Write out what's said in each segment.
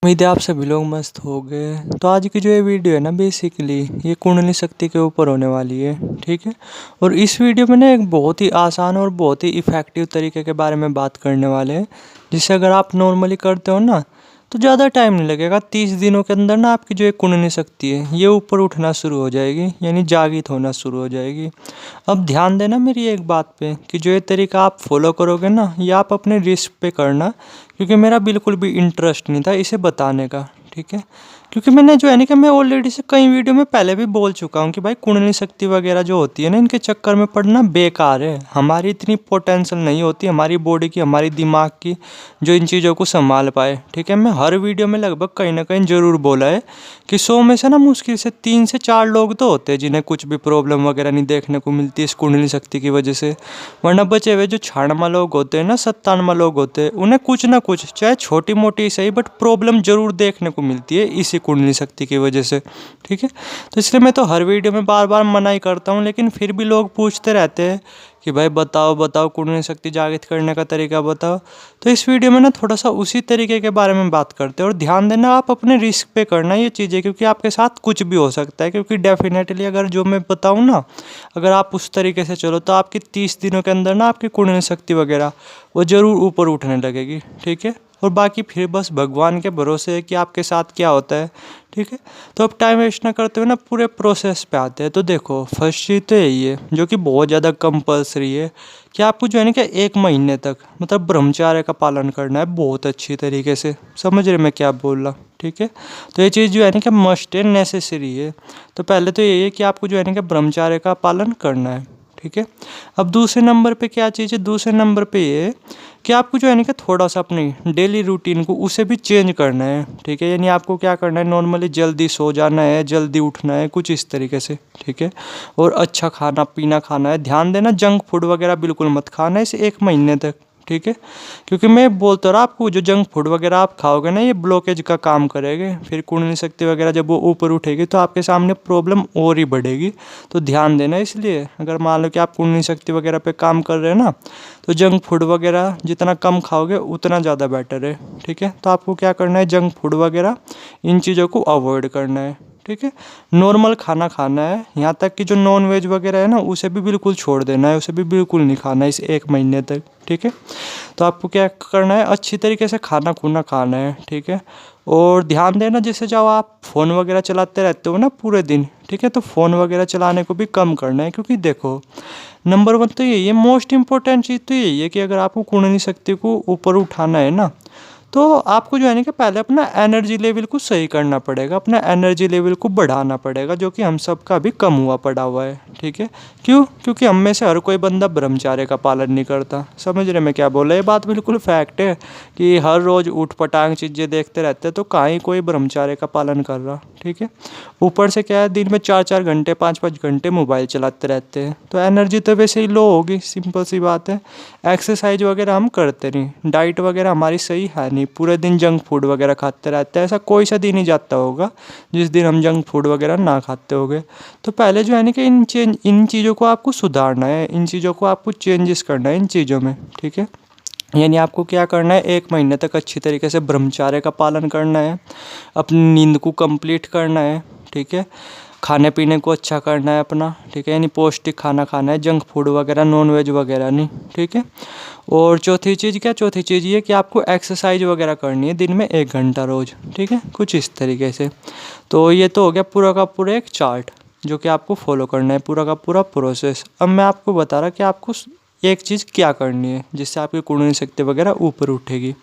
उम्मीद है आप सभी लोग मस्त हो गए। तो आज की जो ये वीडियो है ना, बेसिकली ये कुंडली शक्ति के ऊपर होने वाली है, ठीक है। और इस वीडियो में ना एक बहुत ही आसान और बहुत ही इफ़ेक्टिव तरीके के बारे में बात करने वाले हैं, जिससे अगर आप नॉर्मली करते हो ना तो ज़्यादा टाइम नहीं लगेगा। 30 दिनों के अंदर ना आपकी जो ये कुंडली शक्ति है ये ऊपर उठना शुरू हो जाएगी, यानी जागृत होना शुरू हो जाएगी। अब ध्यान देना मेरी एक बात पे कि जो ये तरीका आप फॉलो करोगे ना, ये आप अपने रिस्क पे करना, क्योंकि मेरा बिल्कुल भी इंटरेस्ट नहीं था इसे बताने का, ठीक है। क्योंकि मैंने जो है ना कि मैं ऑलरेडी से कई वीडियो में पहले भी बोल चुका हूँ कि भाई कुंडली शक्ति वगैरह जो होती है ना, इनके चक्कर में पड़ना बेकार है। हमारी इतनी पोटेंशियल नहीं होती हमारी बॉडी की, हमारी दिमाग की, जो इन चीज़ों को संभाल पाए, ठीक है। मैं हर वीडियो में लगभग कहीं ना कहीं ज़रूर बोला है कि 100 में से ना मुश्किल से 3 से 4 लोग तो होते हैं जिन्हें कुछ भी प्रॉब्लम वगैरह नहीं देखने को मिलती इस कुंडली शक्ति की वजह से। वरना बचे हुए जो 96 लोग होते हैं ना, 97 लोग होते हैं, उन्हें कुछ ना कुछ चाहे छोटी मोटी सही बट प्रॉब्लम जरूर देखने को मिलती है इसी कुंडली शक्ति की वजह से, ठीक है। तो इसलिए मैं तो हर वीडियो में बार बार मना ही करता हूँ, लेकिन फिर भी लोग पूछते रहते हैं कि भाई बताओ बताओ कुंडली शक्ति जागृत करने का तरीका बताओ। तो इस वीडियो में ना थोड़ा सा उसी तरीके के बारे में बात करते हैं। और ध्यान देना आप अपने रिस्क पे करना ये चीज़ें, क्योंकि आपके साथ कुछ भी हो सकता है। क्योंकि डेफिनेटली अगर जो मैं बताऊँ ना, अगर आप उस तरीके से चलो तो आपकी 30 दिनों के अंदर ना आपकी कुंडली शक्ति वगैरह वो ज़रूर ऊपर उठने लगेगी, ठीक है। और बाकी फिर बस भगवान के भरोसे है कि आपके साथ क्या होता है, ठीक है। तो अब टाइम वेस्ट ना करते हुए ना पूरे प्रोसेस पे आते हैं। तो देखो, फर्स्ट चीज़ तो यही है जो कि बहुत ज़्यादा कंपलसरी है कि आपको जो है ना कि 1 महीने तक मतलब ब्रह्मचार्य का पालन करना है बहुत अच्छी तरीके से। समझ रहे मैं क्या बोल रहा, ठीक है। तो ये चीज़ जो है ना कि मस्ट है, नेसेसरी है। तो पहले तो यही है कि आपको जो है ना कि ब्रह्मचार्य का पालन करना है, ठीक है। अब दूसरे नंबर पे क्या चीज़ है, दूसरे नंबर पे ये है कि आपको जो है ना कि थोड़ा सा अपनी डेली रूटीन को उसे भी चेंज करना है, ठीक है। यानी आपको क्या करना है, नॉर्मली जल्दी सो जाना है, जल्दी उठना है, कुछ इस तरीके से, ठीक है। और अच्छा खाना पीना खाना है। ध्यान देना जंक फूड वगैरह बिल्कुल मत खाना है इस 1 महीने तक, ठीक है। क्योंकि मैं बोलता रहा आपको, जो जंक फूड वगैरह आप खाओगे ना ये ब्लॉकेज का काम करेंगे। फिर कुंडली शक्ति वगैरह जब वो ऊपर उठेगी तो आपके सामने प्रॉब्लम और ही बढ़ेगी। तो ध्यान देना। इसलिए अगर मान लो कि आप कुंडली शक्ति वगैरह पे काम कर रहे हैं ना, तो जंक फूड वगैरह जितना कम खाओगे उतना ज़्यादा बेटर है, ठीक है। तो आपको क्या करना है, जंक फूड वगैरह इन चीज़ों को अवॉइड करना है, ठीक है। नॉर्मल खाना खाना है। यहाँ तक कि जो नॉन वेज वगैरह है ना उसे भी बिल्कुल छोड़ देना है, उसे भी बिल्कुल नहीं खाना है इस 1 महीने तक, ठीक है। तो आपको क्या करना है, अच्छी तरीके से खाना खुना खाना है, ठीक है। और ध्यान देना, जैसे जब आप फ़ोन वगैरह चलाते रहते हो ना पूरे दिन, ठीक है, तो फ़ोन वगैरह चलाने को भी कम करना है। क्योंकि देखो, नंबर 1 तो यही है, मोस्ट इंपॉर्टेंट चीज़ तो यही है कि अगर आपको कुंडली शक्ति को ऊपर उठाना है ना, तो आपको जो है ना कि पहले अपना एनर्जी लेवल को सही करना पड़ेगा, अपना एनर्जी लेवल को बढ़ाना पड़ेगा, जो कि हम सबका भी कम हुआ पड़ा हुआ है, ठीक है। क्यों? क्योंकि हम में से हर कोई बंदा ब्रह्मचार्य का पालन नहीं करता। समझ रहे मैं क्या बोल रहा, ये बात बिल्कुल फैक्ट है कि हर रोज़ ऊट पटांग चीज़ें देखते रहते हैं, तो कहाँ ही कोई ब्रह्मचार्य का पालन कर रहा, ठीक है। ऊपर से क्या है, दिन में 4-4 घंटे 5-5 घंटे मोबाइल चलाते रहते हैं, तो एनर्जी तो वैसे ही लो होगी, सिंपल सी बात है। एक्सरसाइज वगैरह हम करते नहीं, डाइट वगैरह हमारी सही है नहीं, पूरे दिन जंक फूड वगैरह खाते रहते हैं। ऐसा कोई सा दिन ही जाता होगा जिस दिन हम जंक फूड वगैरह ना खाते होंगे। तो पहले जो है ना कि इन चीज़ों को आपको सुधारना है, इन चीज़ों को आपको चेंजेस करना है इन चीज़ों में, ठीक है। यानी आपको क्या करना है, 1 महीने तक अच्छी तरीके से ब्रह्मचार्य का पालन करना है, अपनी नींद को कंप्लीट करना है, ठीक है। खाने पीने को अच्छा करना है अपना, ठीक है। यानी पौष्टिक खाना खाना है, जंक फूड वगैरह नॉन वेज वगैरह नहीं, ठीक है। और चौथी चीज़ क्या, चौथी चीज़ ये कि आपको एक्सरसाइज वगैरह करनी है दिन में 1 घंटा रोज़, ठीक है, कुछ इस तरीके से। तो ये तो हो गया पूरा का पूरा एक चार्ट जो कि आपको फॉलो करना है, पूरा का पूरा प्रोसेस। अब मैं आपको बता रहा कि आपको एक चीज़ क्या करनी है जिससे आपकी कुंडली शक्ति वगैरह ऊपर उठेगी।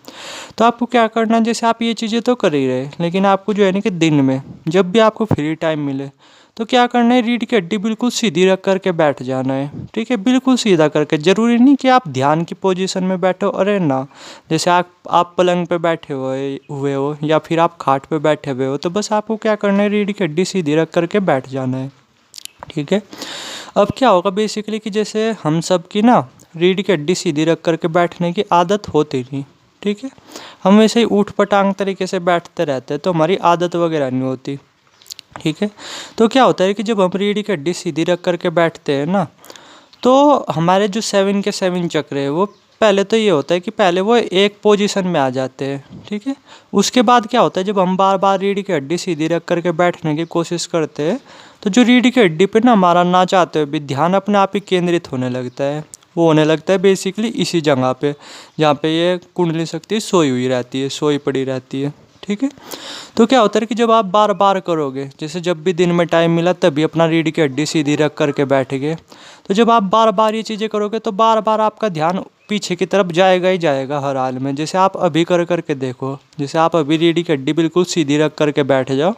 तो आपको क्या करना है, जैसे आप ये चीज़ें तो कर ही रहे, लेकिन आपको जो है ना कि दिन में जब भी आपको फ्री टाइम मिले तो क्या करना है, रीढ़ की हड्डी बिल्कुल सीधी रख करके बैठ जाना है, ठीक है। बिल्कुल सीधा करके, ज़रूरी नहीं कि आप ध्यान की पोजीशन में बैठो, अरे ना। जैसे आप पलंग पे बैठे हुए हो या फिर आप खाट पे बैठे हुए हो, तो बस आपको क्या करना है, रीढ़ की हड्डी सीधी रख करके बैठ जाना है, ठीक है। अब क्या होगा बेसिकली कि जैसे हम सब की ना रीढ़ की हड्डी सीधी रख करके बैठने की आदत होती नहीं, ठीक है। हम वैसे ही ऊट पटांग तरीके से बैठते रहते हैं, तो हमारी आदत वगैरह नहीं होती, ठीक है। तो क्या होता है कि जब हम रीढ़ की हड्डी सीधी रख करके बैठते हैं ना, तो हमारे जो 7 के 7 चक्र है वो पहले तो ये होता है कि पहले वो एक पोजीशन में आ जाते हैं, ठीक है। उसके बाद क्या होता है, जब हम बार बार रीढ़ की हड्डी सीधी रख करके बैठने की कोशिश करते हैं तो जो रीढ़ की हड्डी पे ना हमारा ना चाहते हुए भी ध्यान अपने आप ही केंद्रित होने लगता है। वो होने लगता है बेसिकली इसी जगह पे जहाँ पे ये कुंडली शक्ति सोई हुई रहती है, सोई पड़ी रहती है, ठीक है। तो क्या होता है कि जब आप बार बार करोगे, जैसे जब भी दिन में टाइम मिला तभी अपना रीढ़ की हड्डी सीधी रख करके बैठ गए, तो जब आप बार बार ये चीज़ें करोगे तो बार बार आपका ध्यान पीछे की तरफ जाएगा ही जाएगा हर हाल में। जैसे आप अभी कर करके देखो, जैसे आप अभी रीढ़ की हड्डी बिल्कुल सीधी रख करके बैठ जाओ,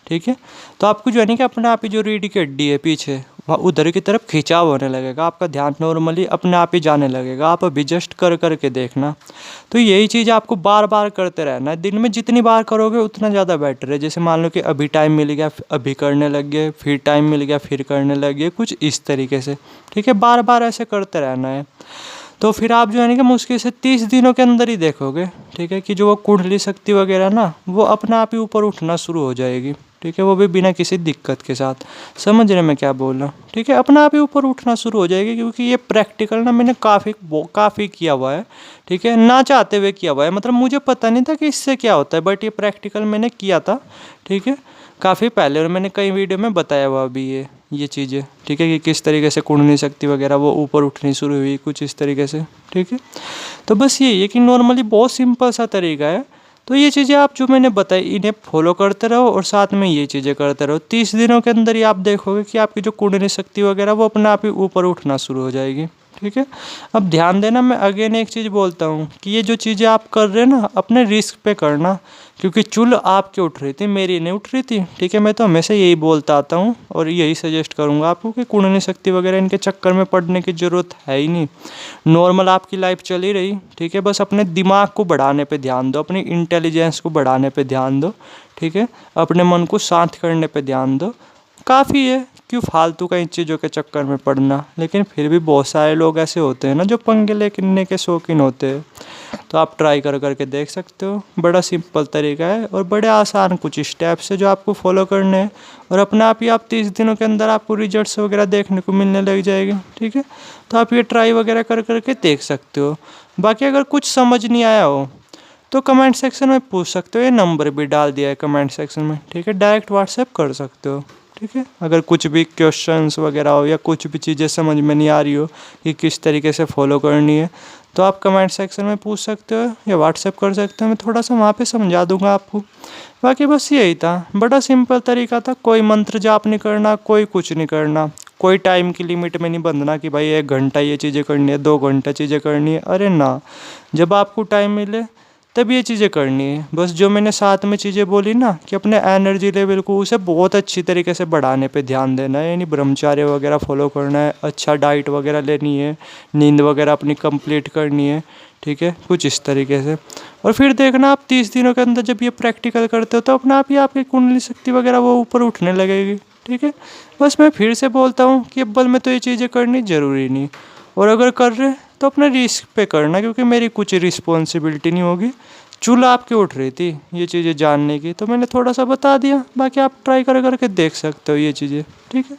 ठीक है, तो आपको जो है ना कि अपने आप ही जो रीढ़ की हड्डी है पीछे वहाँ उधर की तरफ खिंचाव होने लगेगा, आपका ध्यान नॉर्मली अपने आप ही जाने लगेगा। आप अभी जस्ट कर करके देखना। तो यही चीज़ आपको बार बार करते रहना है। दिन में जितनी बार करोगे उतना ज़्यादा बेटर है। जैसे मान लो कि अभी टाइम मिल गया अभी करने लग गए, फिर टाइम मिल गया फिर करने लग गए, कुछ इस तरीके से, ठीक है। बार बार ऐसे करते रहना है। तो फिर आप जो है ना कि मुश्किल से 30 दिनों के अंदर ही देखोगे, ठीक है, कि जो वो कुंडली शक्ति वगैरह ना वो अपने आप ही ऊपर उठना शुरू हो जाएगी, ठीक है। वो भी बिना किसी दिक्कत के साथ। समझ रहे मैं क्या बोल रहा हूँ, ठीक है। अपने आप ही ऊपर उठना शुरू हो जाएगी, क्योंकि ये प्रैक्टिकल ना मैंने काफ़ी किया हुआ है, ठीक है, ना चाहते हुए किया हुआ है। मतलब मुझे पता नहीं था कि इससे क्या होता है, बट ये प्रैक्टिकल मैंने किया था, ठीक है, काफ़ी पहले। और मैंने कई वीडियो में बताया हुआ भी ये चीज़ें, ठीक है, कि किस तरीके से कुंडली शक्ति वगैरह वो ऊपर उठनी शुरू हुई, कुछ इस तरीके से, ठीक है। तो बस यही है कि नॉर्मली बहुत सिंपल सा तरीका है। तो ये चीज़ें आप जो मैंने बताई इन्हें फॉलो करते रहो और साथ में ये चीज़ें करते रहो। 30 दिनों के अंदर ही आप देखोगे कि आपकी जो कुंडली शक्ति वगैरह वो अपने आप ही ऊपर उठना शुरू हो जाएगी, ठीक है। अब ध्यान देना, मैं अगेन एक चीज़ बोलता हूँ कि ये जो चीज़ें आप कर रहे हैं ना अपने रिस्क पे करना, क्योंकि चुल आपकी उठ रही थी, मेरी नहीं उठ रही थी, ठीक है। मैं तो हमेशा यही बोलता आता हूँ और यही सजेस्ट करूँगा आपको कि कुंडली शक्ति वगैरह इनके चक्कर में पड़ने की ज़रूरत है ही नहीं। नॉर्मल आपकी लाइफ चली रही, ठीक है, बस अपने दिमाग को बढ़ाने पे ध्यान दो, अपनी इंटेलिजेंस को बढ़ाने पे ध्यान दो, ठीक है, अपने मन को शांत करने पे ध्यान दो। काफ़ी है, क्यों फालतू का इन चीज़ों के चक्कर में पड़ना। लेकिन फिर भी बहुत सारे लोग ऐसे होते हैं ना जो पंगे लेने के शौकीन होते हैं। तो आप ट्राई कर करके देख सकते हो। बड़ा सिंपल तरीका है और बड़े आसान कुछ स्टेप्स है जो आपको फॉलो करने हैं, और अपने आप ही आप 30 दिनों के अंदर आपको रिजल्ट्स वगैरह देखने को मिलने लग जाएगी, ठीक है। तो आप ये ट्राई वगैरह कर करके देख सकते हो। बाकी अगर कुछ समझ नहीं आया हो तो कमेंट सेक्शन में पूछ सकते हो, ये नंबर भी डाल दिया है कमेंट सेक्शन में, ठीक है, डायरेक्ट व्हाट्सएप कर सकते हो, ठीक है। अगर कुछ भी क्वेश्चंस वगैरह हो या कुछ भी चीज़ें समझ में नहीं आ रही हो कि किस तरीके से फॉलो करनी है, तो आप कमेंट सेक्शन में पूछ सकते हो या व्हाट्सएप कर सकते हो। मैं थोड़ा सा वहाँ पे समझा दूंगा आपको। बाकी बस यही था, बड़ा सिंपल तरीका था। कोई मंत्र जाप नहीं करना, कोई कुछ नहीं करना, कोई टाइम की लिमिट में नहीं बंधना कि भाई 1 घंटा ये चीज़ें करनी है, 2 घंटा चीज़ें करनी है। अरे ना, जब आपको टाइम मिले तब ये चीज़ें करनी है। बस जो मैंने साथ में चीज़ें बोली ना कि अपने एनर्जी लेवल को उसे बहुत अच्छी तरीके से बढ़ाने पे ध्यान देना है, यानी ब्रह्मचर्य वगैरह फॉलो करना है, अच्छा डाइट वगैरह लेनी है, नींद वगैरह अपनी कंप्लीट करनी है, ठीक है, कुछ इस तरीके से। और फिर देखना आप 30 दिनों के अंदर जब ये प्रैक्टिकल करते हो तो अपने आप ही आपकी कुंडली शक्ति वगैरह वो ऊपर उठने लगेगी, ठीक है। बस मैं फिर से बोलता हूँ कि अव्वल में तो ये चीज़ें करनी ज़रूरी नहीं, और अगर कर रहे तो अपने रिस्क पे करना, क्योंकि मेरी कुछ रिस्पॉन्सिबिलिटी नहीं होगी। चूल्हा आपकी उठ रही थी ये चीज़ें जानने की, तो मैंने थोड़ा सा बता दिया। बाकी आप ट्राई कर करके देख सकते हो ये चीज़ें, ठीक है।